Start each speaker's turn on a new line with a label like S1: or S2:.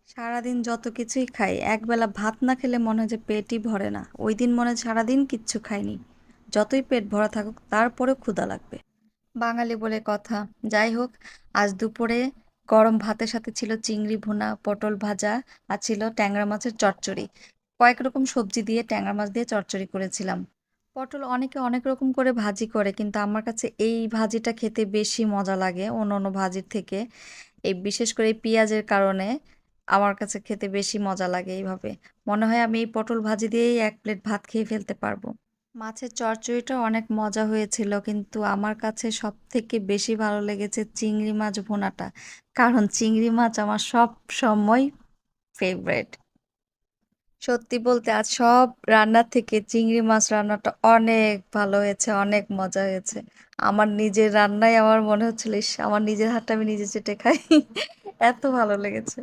S1: সারাদিন যত কিছুই খাই একবেলা ভাত না খেলে মনে হয় যে পেটই ভরে না। ওই দিন মনে হয় সারাদিন কিচ্ছু খাইনি। যতই পেট ভরা থাকুক তারপরেও ক্ষুধা লাগবে। বাঙালি বলে কথা। যাই হোক, আজ দুপুরে গরম ভাতের সাথে ছিল চিংড়ি ভুনা, পটল ভাজা আর ছিল ট্যাংরা মাছের চচ্চড়ি। কয়েক রকম সবজি দিয়ে ট্যাংরা মাছ দিয়ে চচ্চড়ি করেছিলাম। পটল অনেকে অনেক রকম করে ভাজি করে, কিন্তু আমার কাছে এই ভাজিটা খেতে বেশি মজা লাগে অন্য অন্য ভাজির থেকে। এই বিশেষ করে এই পেঁয়াজের কারণে আমার কাছে খেতে বেশি মজা লাগে এইভাবে। মনে হয় আমি এই পটল ভাজি দিয়েই ১ প্লেট ভাত খেয়ে ফেলতে পারবো। মাছের চচ্চড়িটা অনেক মজা হয়েছিল, কিন্তু আমার কাছে সবথেকে বেশি ভালো লেগেছে চিংড়ি মাছ ভুনাটা। কারণ চিংড়ি মাছ আমার সব সময় ফেভারিট। সত্যি বলতে আজ সব রান্নার থেকে চিংড়ি মাছ রান্নাটা অনেক ভালো হয়েছে, অনেক মজা হয়েছে। আমার নিজের রান্নাই আমার মনে হচ্ছিল ইস আমার নিজের হাতটা আমি নিজে চেটে খাই। এত ভালো লেগেছে।